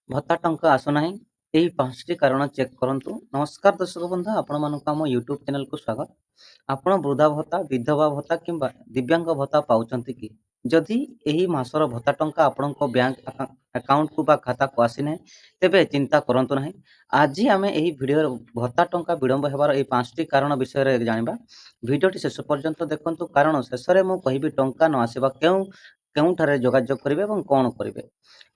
ଭତ୍ତା ଟଙ୍କା ଆସୁନାହିଁ। ଏହି 5ଟି କାରଣ ଚେକ୍ କରନ୍ତୁ। ନମସ୍କାର ଦର୍ଶକ ବନ୍ଧୁ, ଆପଣମାନଙ୍କୁ ଆମ ୟୁଟ୍ୟୁବ୍ ଚ୍ୟାନେଲକୁ ସ୍ୱାଗତ। ଆପଣ ବୃଦ୍ଧା ଭତ୍ତା, ବିଧବା ଭତ୍ତା କିମ୍ବା ଦିବ୍ୟାଙ୍ଗ ଭତ୍ତା ପାଉଛନ୍ତି କି? ଯଦି ଏହି ମାସର ଭତ୍ତା ଟଙ୍କା ଆପଣଙ୍କ ବ୍ୟାଙ୍କ ଆକାଉଣ୍ଟକୁ ବା ଖାତାକୁ ଆସିନାହିଁ, ତେବେ ଚିନ୍ତା କରନ୍ତୁ ନାହିଁ। ଆଜି ଆମେ ଏହି ଭିଡ଼ିଓରେ ଭତ୍ତା ଟଙ୍କା ବିଳମ୍ବ ହେବାର ଏହି 5ଟି କାରଣ ବିଷୟରେ ଜାଣିବା। ଭିଡ଼ିଓଟି ଶେଷ ପର୍ଯ୍ୟନ୍ତ ଦେଖନ୍ତୁ, କାରଣ ଶେଷରେ ମୁଁ କହିବି ଟଙ୍କା ନ ଆସିବା କେଉଁଠାରେ ଯୋଗାଯୋଗ କରିବେ ଏବଂ କ'ଣ କରିବେ।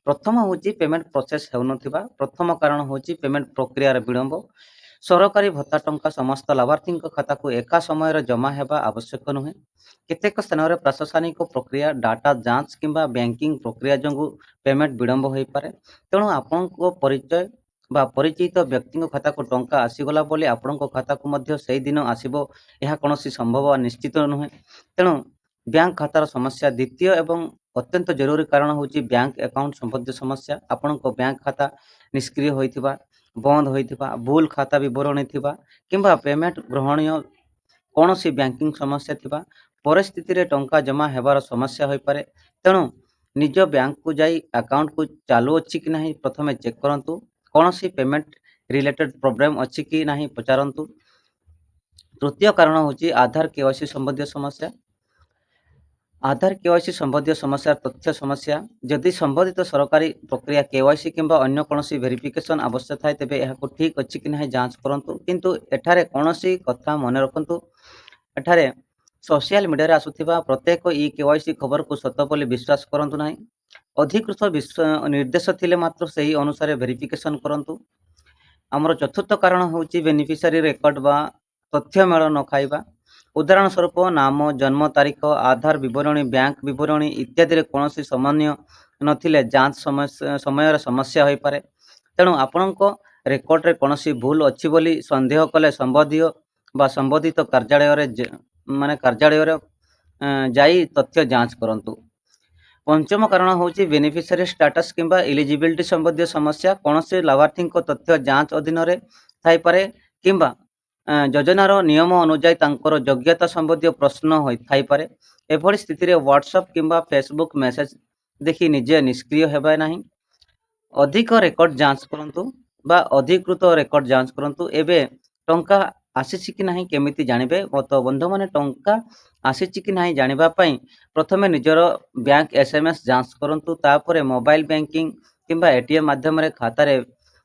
ପ୍ରଥମ ହେଉଛି ପେମେଣ୍ଟ ପ୍ରୋସେସ୍ ହେଉନଥିବା। ପ୍ରଥମ କାରଣ ହେଉଛି ପେମେଣ୍ଟ ପ୍ରକ୍ରିୟାର ବିଳମ୍ବ। ସରକାରୀ ଭତ୍ତା ଟଙ୍କା ସମସ୍ତ ଲାଭାର୍ଥୀଙ୍କ ଖାତାକୁ ଏକା ସମୟରେ ଜମା ହେବା ଆବଶ୍ୟକ ନୁହେଁ। କେତେକ ସ୍ଥାନରେ ପ୍ରଶାସନିକ ପ୍ରକ୍ରିୟା, ଡାଟା ଯାଞ୍ଚ କିମ୍ବା ବ୍ୟାଙ୍କିଂ ପ୍ରକ୍ରିୟା ଯୋଗୁଁ ପେମେଣ୍ଟ ବିଳମ୍ବ ହୋଇପାରେ। ତେଣୁ ଆପଣଙ୍କ ପରିଚୟ ବା ପରିଚିତ ବ୍ୟକ୍ତିଙ୍କ ଖାତାକୁ ଟଙ୍କା ଆସିଗଲା ବୋଲି ଆପଣଙ୍କ ଖାତାକୁ ମଧ୍ୟ ସେହିଦିନ ଆସିବ, ଏହା କୌଣସି ସମ୍ଭବ ନିଶ୍ଚିତ ନୁହେଁ। ତେଣୁ ବ୍ୟାଙ୍କ ଖାତାର ସମସ୍ୟା। ଦ୍ୱିତୀୟ ଏବଂ ଅତ୍ୟନ୍ତ ଜରୁରୀ କାରଣ ହେଉଛି ବ୍ୟାଙ୍କ ଆକାଉଣ୍ଟ ସମ୍ବନ୍ଧୀୟ ସମସ୍ୟା। ଆପଣଙ୍କ ବ୍ୟାଙ୍କ ଖାତା ନିଷ୍କ୍ରିୟ ହୋଇଥିବା, ବନ୍ଦ ହୋଇଥିବା, ଭୁଲ ଖାତା ବିବରଣୀ ଥିବା କିମ୍ବା ପେମେଣ୍ଟ ଗ୍ରହଣୀୟ କୌଣସି ବ୍ୟାଙ୍କିଂ ସମସ୍ୟା ଥିବା ପରିସ୍ଥିତିରେ ଟଙ୍କା ଜମା ହେବାର ସମସ୍ୟା ହୋଇପାରେ। ତେଣୁ ନିଜ ବ୍ୟାଙ୍କକୁ ଯାଇ ଆକାଉଣ୍ଟକୁ ଚାଲୁ ଅଛି କି ନାହିଁ ପ୍ରଥମେ ଚେକ୍ କରନ୍ତୁ। କୌଣସି ପେମେଣ୍ଟ ରିଲେଟେଡ୍ ପ୍ରୋବ୍ଲେମ୍ ଅଛି କି ନାହିଁ ପଚାରନ୍ତୁ। ତୃତୀୟ କାରଣ ହେଉଛି ଆଧାର କେୱାଇସି ସମ୍ବନ୍ଧୀୟ ସମସ୍ୟା। ଆଧାର କେୱାଇସି ସମ୍ବନ୍ଧୀୟ ସମସ୍ୟାର ତଥ୍ୟ ସମସ୍ୟା। ଯଦି ସମ୍ବନ୍ଧିତ ସରକାରୀ ପ୍ରକ୍ରିୟା କେୱାଇସି କିମ୍ବା ଅନ୍ୟ କୌଣସି ଭେରିଫିକେସନ୍ ଆବଶ୍ୟକ ଥାଏ, ତେବେ ଏହାକୁ ଠିକ୍ ଅଛି କି ନାହିଁ ଯାଞ୍ଚ କରନ୍ତୁ। କିନ୍ତୁ ଏଠାରେ କୌଣସି କଥା ମନେ ରଖନ୍ତୁ, ଏଠାରେ ସୋସିଆଲ ମିଡ଼ିଆରେ ଆସୁଥିବା ପ୍ରତ୍ୟେକ କେୱାଇସି ଖବରକୁ ସତ ବୋଲି ବିଶ୍ୱାସ କରନ୍ତୁ ନାହିଁ। ଅଧିକୃତ ନିର୍ଦ୍ଦେଶ ଥିଲେ ମାତ୍ର ସେହି ଅନୁସାରେ ଭେରିଫିକେସନ୍ କରନ୍ତୁ। ଆମର ଚତୁର୍ଥ କାରଣ ହେଉଛି ବେନିଫିସିଆରୀ ରେକର୍ଡ ବା ତଥ୍ୟ ମେଳ ନ ଖାଇବା। ଉଦାହରଣ ସ୍ୱରୂପ ନାମ, ଜନ୍ମ ତାରିଖ, ଆଧାର ବିବରଣୀ, ବ୍ୟାଙ୍କ ବିବରଣୀ ଇତ୍ୟାଦିରେ କୌଣସି ସମନ୍ୱୟ ନଥିଲେ ଯାଞ୍ଚ ସମୟରେ ସମସ୍ୟା ହୋଇପାରେ। ତେଣୁ ଆପଣଙ୍କ ରେକର୍ଡରେ କୌଣସି ଭୁଲ ଅଛି ବୋଲି ସନ୍ଦେହ କଲେ ସମ୍ବନ୍ଧିତ କାର୍ଯ୍ୟାଳୟରେ ଯାଇ ତଥ୍ୟ ଯାଞ୍ଚ କରନ୍ତୁ। ପଞ୍ଚମ କାରଣ ହେଉଛି ବେନିଫିସିଆରୀ ଷ୍ଟାଟସ୍ କିମ୍ବା ଏଲିଜିବିଲିଟି ସମ୍ବନ୍ଧୀୟ ସମସ୍ୟା। କୌଣସି ଲାଭାର୍ଥୀଙ୍କ ତଥ୍ୟ ଯାଞ୍ଚ ଅଧୀନରେ ଥାଇପାରେ କିମ୍ବା ଯୋଜନାର ନିୟମ ଅନୁଯାୟୀ ତାଙ୍କର ଯୋଗ୍ୟତା ସମ୍ବନ୍ଧୀୟ ପ୍ରଶ୍ନ ଥାଇପାରେ। ଏଭଳି ସ୍ଥିତିରେ ହ୍ୱାଟ୍ସଆପ୍ କିମ୍ବା ଫେସବୁକ୍ ମେସେଜ ଦେଖି ନିଜେ ନିଷ୍କ୍ରିୟ ହେବେ ନାହିଁ। ଅଧିକ ରେକର୍ଡ ଯାଞ୍ଚ କରନ୍ତୁ ବା ଅଧିକୃତ ରେକର୍ଡ ଯାଞ୍ଚ କରନ୍ତୁ। ଏବେ ଟଙ୍କା ଆସିଛି କି ନାହିଁ କେମିତି ଜାଣିବେ? ତ ବନ୍ଧୁମାନେ, ଟଙ୍କା ଆସିଛି କି ନାହିଁ ଜାଣିବା ପାଇଁ ପ୍ରଥମେ ନିଜର ବ୍ୟାଙ୍କ SMS ଯାଞ୍ଚ କରନ୍ତୁ। ତାପରେ ମୋବାଇଲ ବ୍ୟାଙ୍କିଂ କିମ୍ବା ATM ମାଧ୍ୟମରେ ଖାତାରେ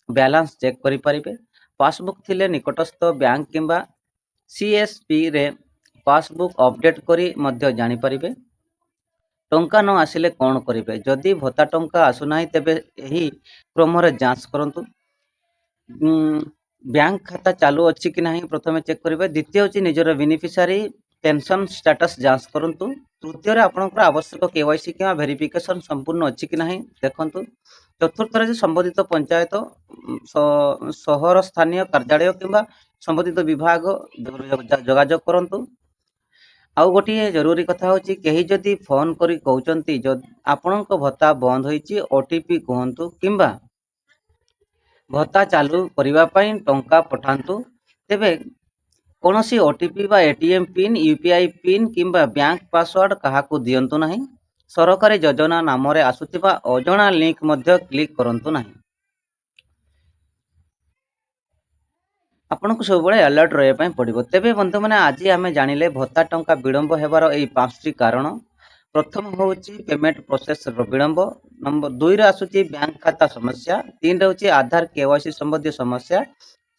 ବାଲାନ୍ସ ଚେକ୍ କରିପାରିବେ। ପାସବୁକ୍ ଥିଲେ ନିକଟସ୍ଥ ବ୍ୟାଙ୍କ କିମ୍ବା CSPରେ ପାସବୁକ୍ ଅପଡେଟ୍ କରି ମଧ୍ୟ ଜାଣିପାରିବେ। ଟଙ୍କା ନ ଆସିଲେ କ'ଣ କରିବେ? ଯଦି ଭତ୍ତା ଟଙ୍କା ଆସୁନାହିଁ, ତେବେ ଏହି କ୍ରମରେ ଯାଞ୍ଚ କରନ୍ତୁ। ବ୍ୟାଙ୍କ ଖାତା ଚାଲୁ ଅଛି କି ନାହିଁ ପ୍ରଥମେ ଚେକ୍ କରିବେ। ଦ୍ୱିତୀୟ ହେଉଛି ନିଜର ବେନିଫିସିଆରୀ ପେନ୍ସନ୍ ଷ୍ଟାଟସ୍ ଯାଞ୍ଚ କରନ୍ତୁ। ତୃତୀୟରେ ଆପଣଙ୍କର ଆବଶ୍ୟକ କେୱାଇସି କିମ୍ବା ଭେରିଫିକେସନ୍ ସମ୍ପୂର୍ଣ୍ଣ ଅଛି କି ନାହିଁ ଦେଖନ୍ତୁ। ଚତୁର୍ଥରେ ଯେ ସମ୍ବନ୍ଧିତ ପଞ୍ଚାୟତ, ସହର ସ୍ଥାନୀୟ କାର୍ଯ୍ୟାଳୟ କିମ୍ବା ସମ୍ବନ୍ଧିତ ବିଭାଗ ଯୋଗାଯୋଗ କରନ୍ତୁ। ଆଉ ଗୋଟିଏ ଜରୁରୀ କଥା ହେଉଛି, କେହି ଯଦି ଫୋନ୍ କରି କହୁଛନ୍ତି ଆପଣଙ୍କ ଭତ୍ତା ବନ୍ଦ ହୋଇଛି, OTP କୁହନ୍ତୁ କିମ୍ବା ଭତ୍ତା ଚାଲୁ କରିବା ପାଇଁ ଟଙ୍କା ପଠାନ୍ତୁ, ତେବେ କୌଣସି OTP ବା ATM ପିନ୍, UPI ପିନ୍ କିମ୍ବା ବ୍ୟାଙ୍କ ପାସୱାର୍ଡ କାହାକୁ ଦିଅନ୍ତୁ ନାହିଁ। ସରକାରୀ ଯୋଜନା ନାମରେ ଆସୁଥିବା ଅଜଣା ଲିଙ୍କ ମଧ୍ୟ କ୍ଲିକ୍ କରନ୍ତୁ ନାହିଁ। ଆପଣଙ୍କୁ ସବୁବେଳେ ଆଲର୍ଟ ରହିବା ପାଇଁ ପଡ଼ିବ। ତେବେ ବନ୍ଧୁମାନେ, ଆଜି ଆମେ ଜାଣିଲେ ଭତ୍ତା ଟଙ୍କା ବିଳମ୍ବ ହେବାର ଏହି 5ଟି କାରଣ। ପ୍ରଥମ ହେଉଛି ପେମେଣ୍ଟ ପ୍ରୋସେସର ବିଳମ୍ବ। ନମ୍ବର 2ରେ ଆସୁଛି ବ୍ୟାଙ୍କ ଖାତା ସମସ୍ୟା। 3ରେ ହେଉଛି ଆଧାର କେୱାଇସି ସମ୍ବନ୍ଧୀୟ ସମସ୍ୟା।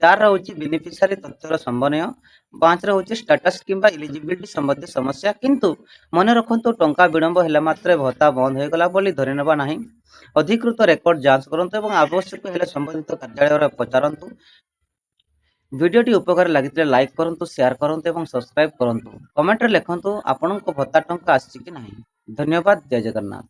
4ରେ ହେଉଛି ବେନିଫିସିଆରୀ ତଥ୍ୟର ସମନ୍ୱୟ। 5ରେ ହେଉଛି ଷ୍ଟାଟସ୍ କିମ୍ବା ଏଲିଜିବିଲିଟି ସମ୍ବନ୍ଧୀୟ ସମସ୍ୟା। କିନ୍ତୁ ମନେ ରଖନ୍ତୁ, ଟଙ୍କା ବିଳମ୍ବ ହେଲା ମାତ୍ରେ ଭତ୍ତା ବନ୍ଦ ହୋଇଗଲା ବୋଲି ଧରିନେବା ନାହିଁ। ଅଧିକୃତ ରେକର୍ଡ ଯାଞ୍ଚ କରନ୍ତୁ ଏବଂ ଆବଶ୍ୟକ ହେଲେ ସମ୍ବନ୍ଧିତ କାର୍ଯ୍ୟାଳୟରେ ପଚାରନ୍ତୁ। ଭିଡ଼ିଓଟି ଉପକାର ଲାଗିଥିଲେ ଲାଇକ୍ କରନ୍ତୁ, ସେୟାର କରନ୍ତୁ ଏବଂ ସବସ୍କ୍ରାଇବ୍ କରନ୍ତୁ। କମେଣ୍ଟରେ ଲେଖନ୍ତୁ ଆପଣଙ୍କ ଭତ୍ତା ଟଙ୍କା ଆସିଛି କି ନାହିଁ। ଧନ୍ୟବାଦ। ଜୟ ଜଗନ୍ନାଥ।